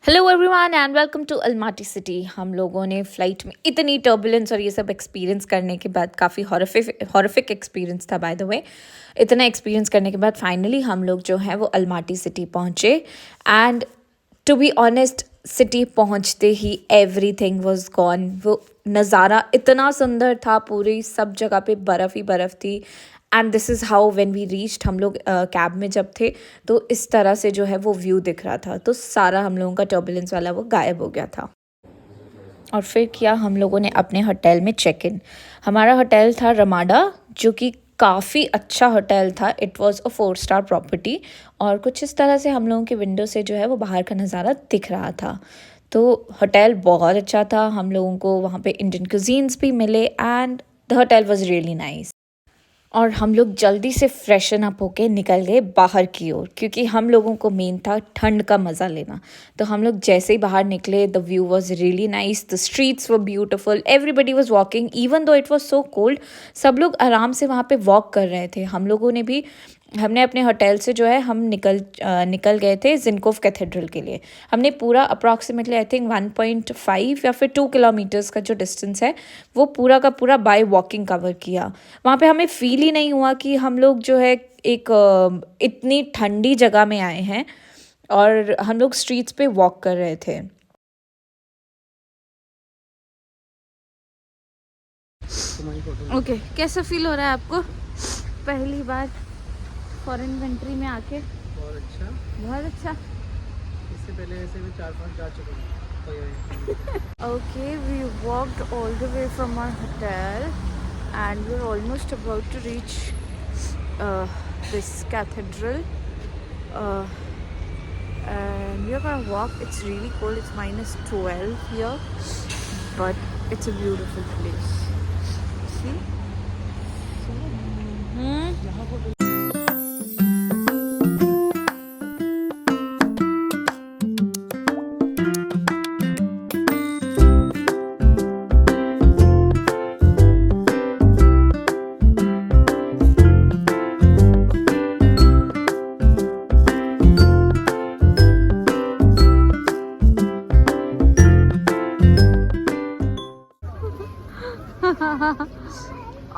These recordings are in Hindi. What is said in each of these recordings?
Hello everyone and welcome to Almaty city. हम लोगों ने फ़्लाइट में इतनी टर्बुलेंस और ये सब एक्सपीरियंस करने के बाद, काफ़ी हॉरिफिक एक्सपीरियंस था बाय द वे। इतना एक्सपीरियंस करने के बाद फाइनली हम लोग जो है वो अल्माटी सिटी पहुँचे। And to be honest, city पहुँचते ही एवरीथिंग वाज गॉन। वो नज़ारा इतना सुंदर था, पूरी सब जगह पे बर्फ़ ही बर्फ़ थी। And this is how when we reached, हम लोग कैब में जब थे तो इस तरह से जो है वो व्यू दिख रहा था। तो सारा हम लोगों का टर्बुलेंस वाला वो गायब हो गया था। और फिर किया हम लोगों ने अपने होटल में चेक इन। हमारा होटल था रमाडा, जो कि काफ़ी अच्छा होटल था। It was a 4 star property. और कुछ इस तरह से हम लोगों के विंडो से जो है वो बाहर का नज़ारा दिख रहा था। तो होटल बहुत अच्छा था। हम लोगों को वहाँ पे इंडियन कुजीन्स भी मिले and the hotel was really nice. और हम लोग जल्दी से फ्रेशन अप होके निकल गए बाहर की ओर, क्योंकि हम लोगों को मेन था ठंड का मज़ा लेना। तो हम लोग जैसे ही बाहर निकले, the view was really nice, the streets were beautiful, everybody was walking even though it was so cold. सब लोग आराम से वहाँ पे वॉक कर रहे थे। हम लोगों ने भी, हमने अपने होटल से जो है हम निकल गए थे जिनकोव कैथेड्रल के लिए। हमने पूरा अप्रॉक्सीमेटली आई थिंक 1.5 या फिर 2 किलोमीटर्स का जो डिस्टेंस है वो पूरा का पूरा बाय वॉकिंग कवर किया। वहाँ पे हमें फील ही नहीं हुआ कि हम लोग जो है एक इतनी ठंडी जगह में आए हैं। और हम लोग स्ट्रीट्स पे वॉक कर रहे थे। ओके, कैसा फील हो रहा है आपको पहली बार फॉरेन कंट्री में आके? बहुत अच्छा। बहुत अच्छा। इससे पहले ऐसे भी 4-5 जा चुका हूँ। Okay, we walked all the way from our hotel and we're almost about to reach this cathedral. Uh, and we're gonna walk. It's really cold. It's -12 here, but it's a beautiful place. See?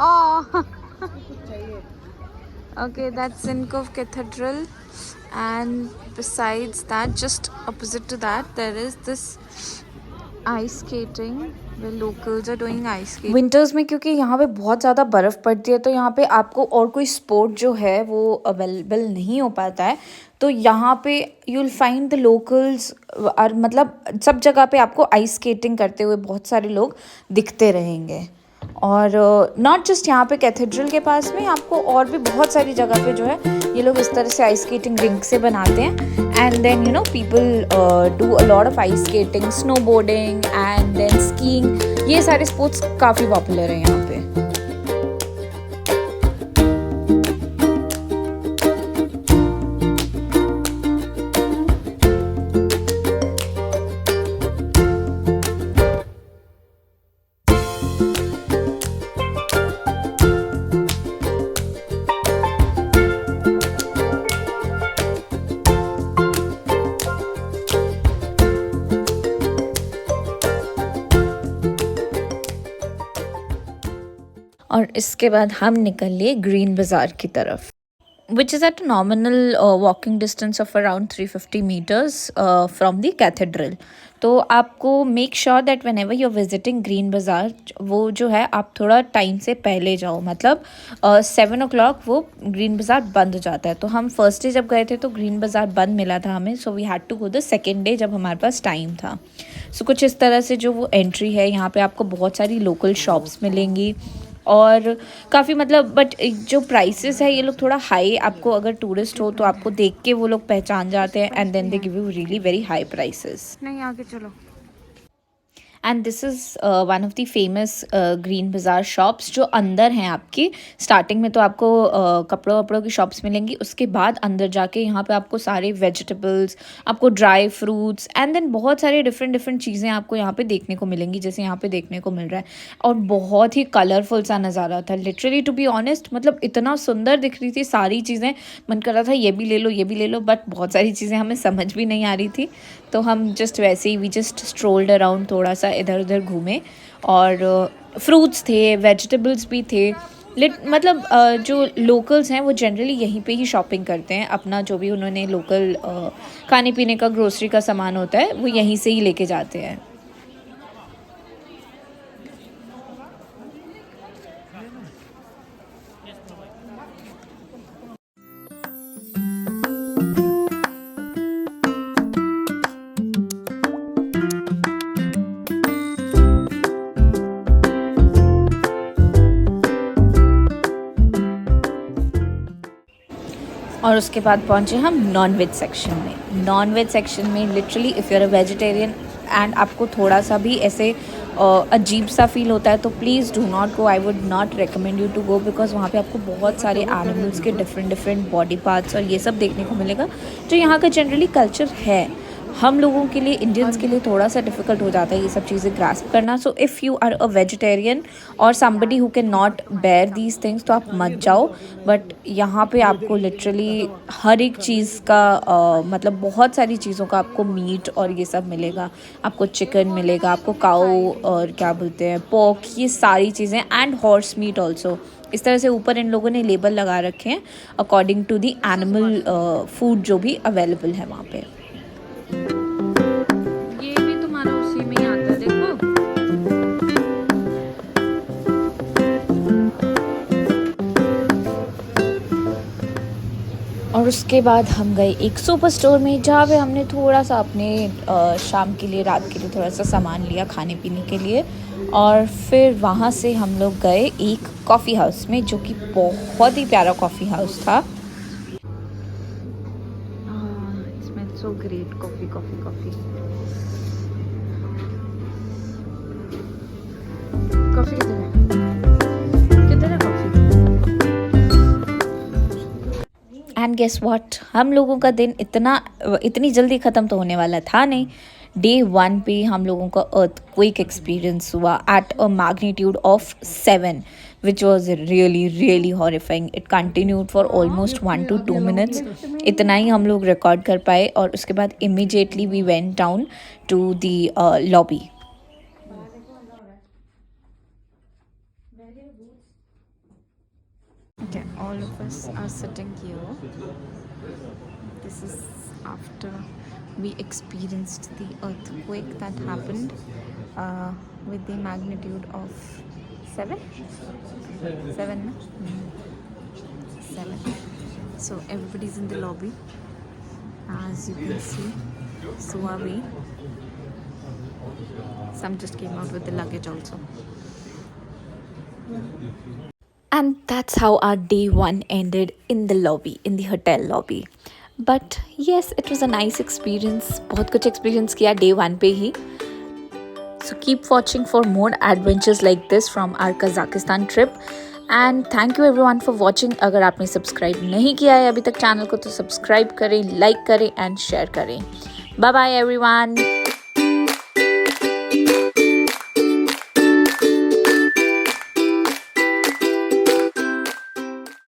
Oh. Okay, that's Zinkov Cathedral, and besides that, just opposite to that, there is this ice skating where locals are doing ice skating. Winters में क्योंकि यहाँ पे बहुत ज़्यादा बर्फ़ पड़ती है, तो यहाँ पे आपको और कोई स्पोर्ट जो है वो अवेलेबल नहीं हो पाता है। तो यहाँ पे you will find the locals, और मतलब सब जगह पे आपको आइस स्केटिंग करते हुए बहुत सारे लोग दिखते रहेंगे। और नॉट जस्ट यहाँ पे कैथेड्रल के पास में, आपको और भी बहुत सारी जगह पे जो है ये लोग इस तरह से आइस स्केटिंग रिंग से बनाते हैं। And then you know people do a lot of ice skating, snowboarding and then skiing. ये सारे स्पोर्ट्स काफ़ी पॉपुलर हैं यहाँ पे। और इसके बाद हम निकल लिए ग्रीन बाज़ार की तरफ, which is at a nominal walking distance of around 350 meters from the cathedral. तो आपको make sure that whenever you're visiting green बाज़ार, वो जो है आप थोड़ा टाइम से पहले जाओ। मतलब 7 o'clock वो ग्रीन बाज़ार बंद हो जाता है। तो हम फर्स्ट डे जब गए थे तो ग्रीन बाज़ार बंद मिला था हमें, so we had to go the second day जब हमारे पास टाइम था। सो कुछ इस तरह से जो वो एंट्री है, यहाँ पे आपको बहुत सारी लोकल शॉप्स मिलेंगी और काफ़ी मतलब, बट जो प्राइसेस है ये लोग थोड़ा हाई, आपको अगर टूरिस्ट हो तो आपको देख के वो लोग पहचान जाते हैं and then they give you really very high prices. नहीं, आगे चलो। And this is one of the famous Green Bazaar shops जो अंदर हैं आपकी। स्टार्टिंग में तो आपको कपड़ों वपड़ों की शॉप्स मिलेंगी, उसके बाद अंदर जाके यहाँ पे आपको सारे वेजिटेबल्स, आपको ड्राई फ्रूट्स एंड देन बहुत सारे डिफरेंट डिफरेंट चीज़ें आपको यहाँ पे देखने को मिलेंगी, जैसे यहाँ पे देखने को मिल रहा है। और बहुत ही कलरफुल सा नज़ारा था लिटरली, टू बी ऑनेस्ट। मतलब इतना सुंदर दिख रही थी सारी चीज़ें, मन कर रहा था ये भी ले लो ये भी ले लो, बट बहुत सारी चीज़ें हमें समझ भी नहीं आ रही थी, तो हम जस्ट वैसे ही वी जस्ट स्ट्रोल्ड अराउंड, थोड़ा सा इधर उधर घूमे। और फ्रूट्स थे, वेजिटेबल्स भी थे। मतलब जो लोकल्स हैं वो जनरली यहीं पे ही शॉपिंग करते हैं, अपना जो भी उन्होंने लोकल खाने पीने का ग्रोसरी का सामान होता है वो यहीं से ही लेके जाते हैं। और उसके बाद पहुँचे हम नॉन वेज सेक्शन में। नॉन वेज सेक्शन में literally if you are a vegetarian and आपको थोड़ा सा भी ऐसे अजीब सा फील होता है तो please do not go. I would not recommend you to go, because वहाँ पे आपको बहुत सारे एनिमल्स के डिफरेंट डिफरेंट बॉडी पार्ट्स और ये सब देखने को मिलेगा, जो यहाँ का जनरली कल्चर है। हम लोगों के लिए, इंडियंस के लिए थोड़ा सा डिफ़िकल्ट हो जाता है ये सब चीज़ें ग्रास्प करना। So if you are a vegetarian और somebody who can not bear these things तो आप मत जाओ। बट यहाँ पे आपको लिटरली हर एक चीज़ का मतलब बहुत सारी चीज़ों का आपको मीट और ये सब मिलेगा। आपको चिकन मिलेगा, आपको काऊ और क्या बोलते हैं पोर्क, ये सारी चीज़ें, एंड हॉर्स मीट ऑल्सो। इस तरह से ऊपर इन लोगों ने लेबल लगा रखे हैं according to the animal food जो भी अवेलेबल है वहाँ पे। ये भी तुम्हारा उसी में ही आता है, देखो। और उसके बाद हम गए एक सुपर स्टोर में, जहाँ पे हमने थोड़ा सा अपने शाम के लिए, रात के लिए थोड़ा सा सामान लिया खाने पीने के लिए। और फिर वहाँ से हम लोग गए एक कॉफ़ी हाउस में, जो कि बहुत ही प्यारा कॉफ़ी हाउस था। So great, coffee. Coffee किधर है कॉफी? एंड गेस व्हाट, हम लोगों का दिन इतनी जल्दी ख़त्म तो होने वाला था नहीं। डे 1 पे हम लोगों का अर्थक्वेक एक्सपीरियंस हुआ at a magnitude of 7, which was really horrifying. It continued for almost 1 to 2 minutes. इतना ही हम लोग रिकॉर्ड कर पाए, और उसके बाद immediately we went down to the lobby. Okay, all of us are sitting here. This is after we experienced the earthquake that happened with the magnitude of 7. 7, no? 7. So everybody's in the lobby, as you can see. So are we. Some just came out with the luggage also. And that's how our day 1 ended in the lobby, in the hotel lobby. But yes, it was a nice experience. बहुत कुछ experience किया day 1 पे ही. So keep watching for more adventures like this from our Kazakhstan trip. And thank you everyone for watching. अगर आपने सब्सक्राइब नहीं किया है अभी तक चैनल को, तो सब्सक्राइब करें, लाइक करें एंड शेयर करें. Bye bye everyone.